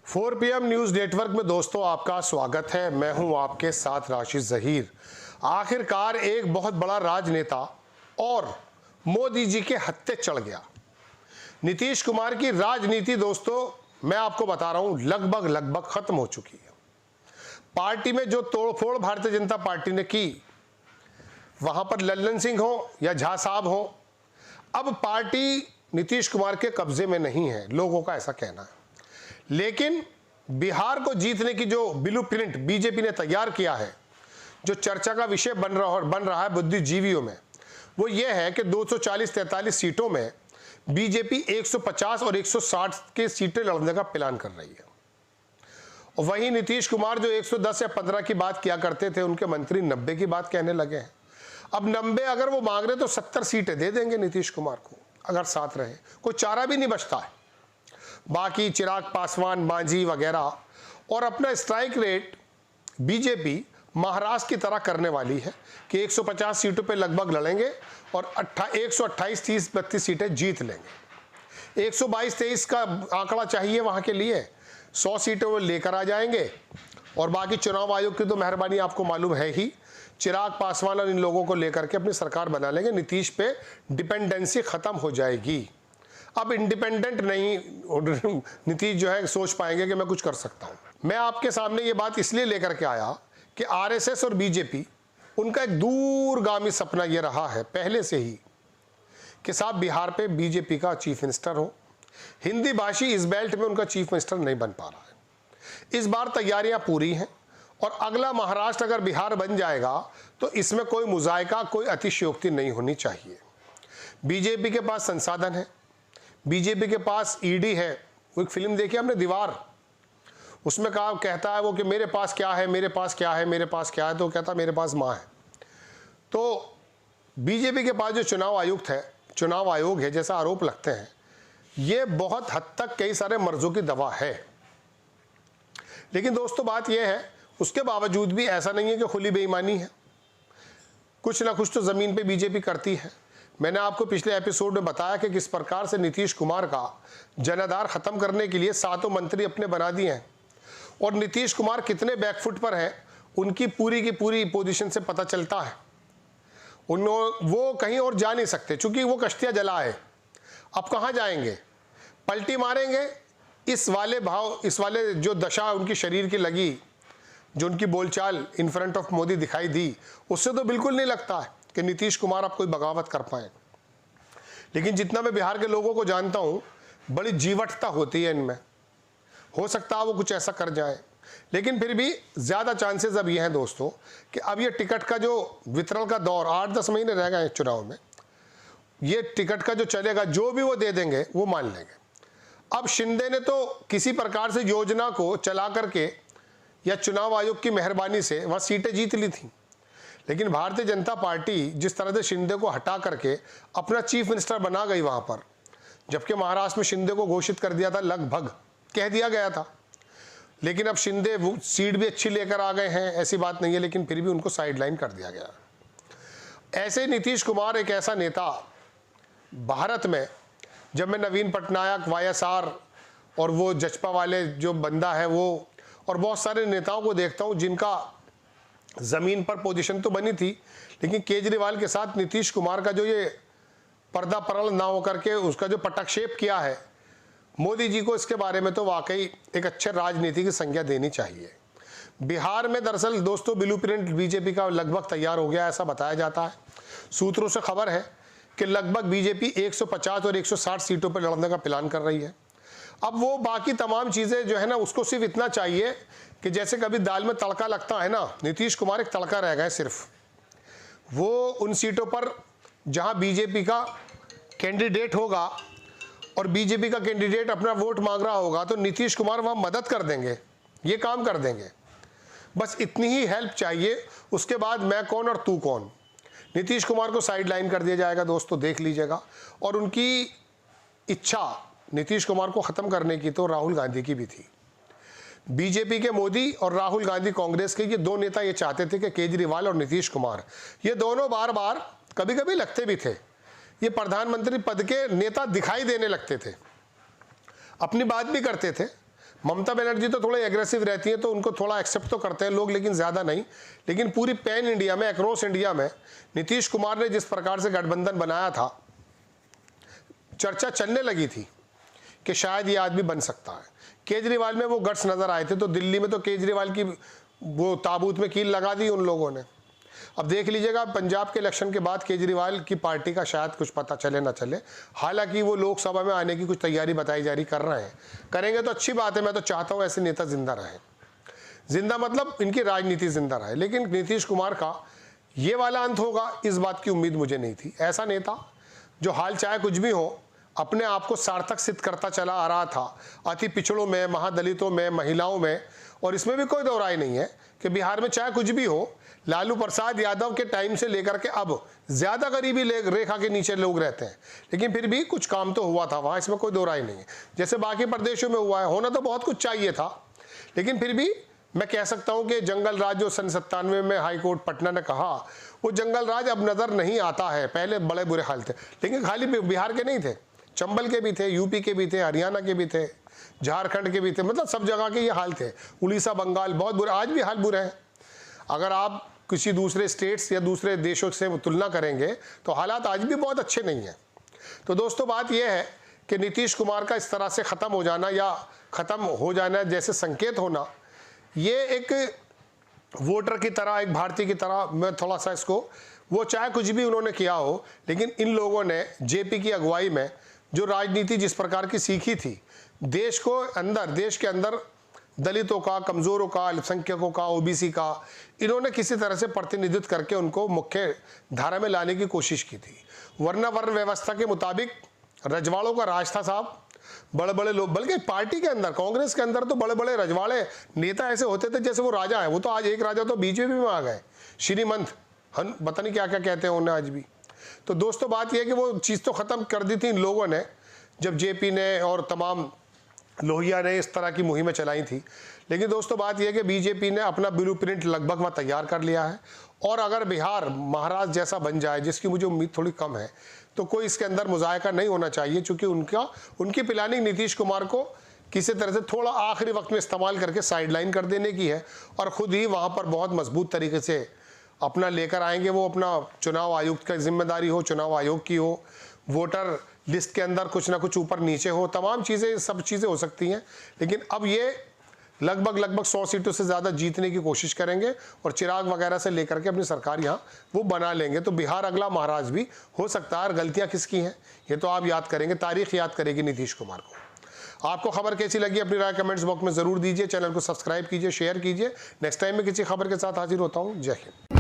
4 PM news network में दोस्तों आपका स्वागत है। मैं हूं आपके साथ राशिद ज़हीर। आखिरकार एक बहुत बड़ा राजनेता और मोदी जी के हत्थे चढ़ गया। नीतीश कुमार की राजनीति दोस्तों मैं आपको बता रहा हूं लगभग खत्म हो चुकी है। पार्टी में जो तोड़फोड़ भारतीय जनता पार्टी ने की, वहां पर लल्लन सिंह हो या झा साहब हो, अब पार्टी नीतीश कुमार के कब्जे में नहीं है, लोगों का ऐसा कहना है। लेकिन बिहार को जीतने की जो ब्लूप्रिंट बीजेपी ने तैयार किया है, जो चर्चा का विषय बन रहा है बुद्धिजीवियों में, वो ये है कि 240-43 सीटों में बीजेपी 150 और 160 के सीटें लड़ने का प्लान कर रही है। और वहीं नीतीश कुमार जो 110 या 15 की बात किया करते थे, उनके मंत्री 90 की बात कहने लगे हैं। अब 90 अगर वो मांग रहे तो 70 सीटें दे देंगे नीतीश कुमार को, अगर साथ रहे। कोई चारा भी नहीं बचता है। बाकी चिराग पासवान, मांझी वगैरह, और अपना स्ट्राइक रेट बीजेपी महाराष्ट्र की तरह करने वाली है कि 150 सीटों पे लगभग लड़ेंगे और 128, 30, 32 सीटें जीत लेंगे। 122-23 का आंकड़ा चाहिए वहां के लिए। 100 सीटें वो लेकर आ जाएंगे। और बाकी चुनाव आयोग की तो मेहरबानी आपको मालूम है ही। चिराग पासवान और इन लोगों को लेकर के अपनी सरकार बना लेंगे। नीतीश पे डिपेंडेंसी खत्म हो जाएगी। अब इंडिपेंडेंट नहीं नीतीश जो है सोच पाएंगे कि मैं कुछ कर सकता हूं। मैं आपके सामने ये बात इसलिए लेकर के आया कि आरएसएस और बीजेपी, उनका एक दूरगामी सपना ये रहा है पहले से ही कि साहब बिहार पे बीजेपी का चीफ मिनिस्टर हो। हिंदी भाषी इस बेल्ट में उनका चीफ मिनिस्टर नहीं बन पा रहा है। इस बार तैयारियां पूरी हैं और अगला महाराष्ट्र अगर बिहार बन जाएगा तो इसमें कोई मुजायका, कोई अतिशयोक्ति नहीं होनी चाहिए। बीजेपी के पास संसाधन है, बीजेपी के पास ईडी है। वो एक फिल्म देखी हमने, दीवार, उसमें कहता है वो कि मेरे पास क्या है, मेरे पास क्या है, मेरे पास क्या है, तो कहता है मेरे पास माँ है। तो बीजेपी के पास जो चुनाव आयोग है जैसा आरोप लगते हैं, ये बहुत हद तक कई सारे मर्जों की दवा है। लेकिन दोस्तों बात यह है, उसके बावजूद भी ऐसा नहीं है कि खुली बेईमानी है। कुछ ना कुछ तो जमीन पे बीजेपी करती है। मैंने आपको पिछले एपिसोड में बताया कि किस प्रकार से नीतीश कुमार का जनाधार खत्म करने के लिए 7 मंत्री अपने बना दिए हैं। और नीतीश कुमार कितने बैकफुट पर हैं, उनकी पूरी की पूरी पोजीशन से पता चलता है। वो कहीं और जा नहीं सकते, चूंकि वो कश्तियां जला है। अब कहाँ जाएंगे? पलटी मारेंगे। इस वाले जो दशा उनकी शरीर की लगी, जो उनकी बोलचाल इन फ्रंट ऑफ मोदी दिखाई दी, उससे तो बिल्कुल नहीं लगता है कि नीतीश कुमार अब कोई बगावत कर पाए। लेकिन जितना मैं बिहार के लोगों को जानता हूं, बड़ी जीवटता होती है इनमें। हो सकता है वो कुछ ऐसा कर जाए, लेकिन फिर भी ज्यादा चांसेस अब ये हैं दोस्तों कि अब ये टिकट का जो वितरण का दौर, 8-10 महीने रह गए चुनाव में, ये टिकट का जो चलेगा, जो भी वो दे देंगे वो मान लेंगे। अब शिंदे ने तो किसी प्रकार से योजना को चला करके या चुनाव आयोग की मेहरबानी से वहां सीटें जीत ली थी। लेकिन भारतीय जनता पार्टी जिस तरह से शिंदे को हटा करके अपना चीफ मिनिस्टर बना गई वहां पर, जबकि महाराष्ट्र में शिंदे को घोषित कर दिया था, लगभग कह दिया गया था। लेकिन अब शिंदे सीट भी अच्छी लेकर आ गए हैं, ऐसी बात नहीं है, लेकिन फिर भी उनको साइडलाइन कर दिया गया। ऐसे नीतीश कुमार एक ऐसा नेता भारत में, जब मैं नवीन पटनायक, वाईएसआर और वो जचपा वाले जो बंदा है वो, और बहुत सारे नेताओं को देखता हूं जिनका जमीन पर पोजीशन तो बनी थी, लेकिन केजरीवाल के साथ नीतीश कुमार का जो ये पर्दा परल ना होकर के उसका जो पटक्षेप किया है मोदी जी को, इसके बारे में तो वाकई एक अच्छे राजनीति की संज्ञा देनी चाहिए। बिहार में दरअसल दोस्तों ब्लूप्रिंट बीजेपी का लगभग तैयार हो गया, ऐसा बताया जाता है। सूत्रों से खबर है कि लगभग बीजेपी 150 और 160 सीटों पर लड़ने का प्लान कर रही है। अब वो बाकी तमाम चीजें जो है ना, उसको सिर्फ इतना चाहिए कि जैसे कभी दाल में तड़का लगता है ना, नीतीश कुमार एक तड़का रह गए सिर्फ। वो उन सीटों पर जहां बीजेपी का कैंडिडेट होगा और बीजेपी का कैंडिडेट अपना वोट मांग रहा होगा, तो नीतीश कुमार वहां मदद कर देंगे, ये काम कर देंगे। बस इतनी ही हेल्प चाहिए। उसके बाद मैं कौन और तू कौन, नीतीश कुमार को साइडलाइन कर दिया जाएगा दोस्तों, देख लीजिएगा। और उनकी इच्छा नीतीश कुमार को खत्म करने की तो राहुल गांधी की भी थी। बीजेपी के मोदी और राहुल गांधी कांग्रेस के, ये दो नेता ये चाहते थे कि केजरीवाल और नीतीश कुमार, ये दोनों बार बार कभी कभी लगते भी थे, ये प्रधानमंत्री पद के नेता दिखाई देने लगते थे, अपनी बात भी करते थे, ममता बनर्जी तो थोड़े एग्रेसिव रहती हैं तो उनको थोड़ा एक्सेप्ट तो करते हैं लोग, लेकिन ज़्यादा नहीं। लेकिन पूरी पैन इंडिया में, अक्रॉस इंडिया में नीतीश कुमार ने जिस प्रकार से गठबंधन बनाया था, चर्चा चलने लगी थी कि शायद ये आदमी बन सकता है। केजरीवाल में वो गट्स नज़र आए थे, तो दिल्ली में तो केजरीवाल की वो ताबूत में कील लगा दी उन लोगों ने। अब देख लीजिएगा पंजाब के इलेक्शन के बाद केजरीवाल की पार्टी का शायद कुछ पता चले ना चले। हालांकि वो लोकसभा में आने की कुछ तैयारी बताई जा रही कर रहे हैं, करेंगे तो अच्छी बात है। मैं तो चाहता हूँ ऐसे नेता जिंदा रहें, जिंदा मतलब इनकी राजनीति जिंदा रहे। लेकिन नीतीश कुमार का ये वाला अंत होगा, इस बात की उम्मीद मुझे नहीं थी। ऐसा नेता जो हाल चाहे कुछ भी हो अपने आप को सार्थक सिद्ध करता चला आ रहा था, अति पिछड़ों में, महादलितों में, महिलाओं में। और इसमें भी कोई दो राय नहीं है कि बिहार में चाहे कुछ भी हो, लालू प्रसाद यादव के टाइम से लेकर के अब ज़्यादा गरीबी रेखा के नीचे लोग रहते हैं, लेकिन फिर भी कुछ काम तो हुआ था वहाँ, इसमें कोई दो राय नहीं है। जैसे बाकी प्रदेशों में हुआ है, होना तो बहुत कुछ चाहिए था, लेकिन फिर भी मैं कह सकता हूँ कि जंगल राज जो सन 97 में हाई कोर्ट पटना ने कहा, वो जंगल राज अब नज़र नहीं आता है। पहले बड़े बुरे हाल थे, लेकिन खाली बिहार के नहीं थे, चंबल के भी थे, यूपी के भी थे, हरियाणा के भी थे, झारखंड के भी थे, मतलब सब जगह के ये हाल थे। उड़ीसा, बंगाल, बहुत बुरे, आज भी हाल बुरे हैं। अगर आप किसी दूसरे स्टेट्स या दूसरे देशों से तुलना करेंगे तो हालात आज भी बहुत अच्छे नहीं हैं। तो दोस्तों बात यह है कि नीतीश कुमार का इस तरह से ख़त्म हो जाना या ख़त्म हो जाना जैसे संकेत होना, ये एक वोटर की तरह, एक भारतीय की तरह मैं थोड़ा सा इसको, वो चाहे कुछ भी उन्होंने किया हो, लेकिन इन लोगों ने जेपी की अगुवाई में जो राजनीति जिस प्रकार की सीखी थी, देश के अंदर दलितों का, कमज़ोरों का, अल्पसंख्यकों का, ओबीसी का, इन्होंने किसी तरह से प्रतिनिधित्व करके उनको मुख्य धारा में लाने की कोशिश की थी। वरना वर्ण व्यवस्था के मुताबिक रजवाड़ों का राज था साहब। बड़े बड़े लोग, बल्कि पार्टी के अंदर, कांग्रेस के अंदर तो बड़े बड़े रजवाड़े नेता ऐसे होते थे जैसे वो राजा है। वो तो आज एक राजा तो बीजेपी में आ गए, श्रीमंत, पता नहीं क्या क्या कहते हैं उन्हें आज भी। तो दोस्तों बात यह है कि वो चीज़ तो ख़त्म कर दी थी इन लोगों ने, जब जेपी ने और तमाम लोहिया ने इस तरह की मुहिमें चलाई थी। लेकिन दोस्तों बात यह है कि बीजेपी ने अपना ब्लूप्रिंट लगभग वहाँ तैयार कर लिया है, और अगर बिहार महाराष्ट्र जैसा बन जाए, जिसकी मुझे उम्मीद थोड़ी कम है, तो कोई इसके अंदर मुजायका नहीं होना चाहिए, क्योंकि उनकी प्लानिंग नीतीश कुमार को किसी तरह से थोड़ा आखिरी वक्त में इस्तेमाल करके साइडलाइन कर देने की है, और ख़ुद ही वहाँ पर बहुत मजबूत तरीके से अपना लेकर आएंगे। वो अपना चुनाव आयुक्त का जिम्मेदारी हो, चुनाव आयोग की हो, वोटर लिस्ट के अंदर कुछ ना कुछ ऊपर नीचे हो, तमाम चीज़ें, सब चीज़ें हो सकती हैं। लेकिन अब ये लगभग 100 सीटों से ज़्यादा जीतने की कोशिश करेंगे, और चिराग वगैरह से लेकर के अपनी सरकार यहाँ वो बना लेंगे। तो बिहार अगला महाराष्ट्र भी हो सकता है। और गलतियाँ किसकी हैं ये तो आप याद करेंगे, तारीख याद करेगी नीतीश कुमार को। आपको खबर कैसी लगी अपनी राय कमेंट्स बॉक्स में ज़रूर दीजिए। चैनल को सब्सक्राइब कीजिए, शेयर कीजिए। नेक्स्ट टाइम में किसी खबर के साथ हाजिर होता हूँ। जय हिंद।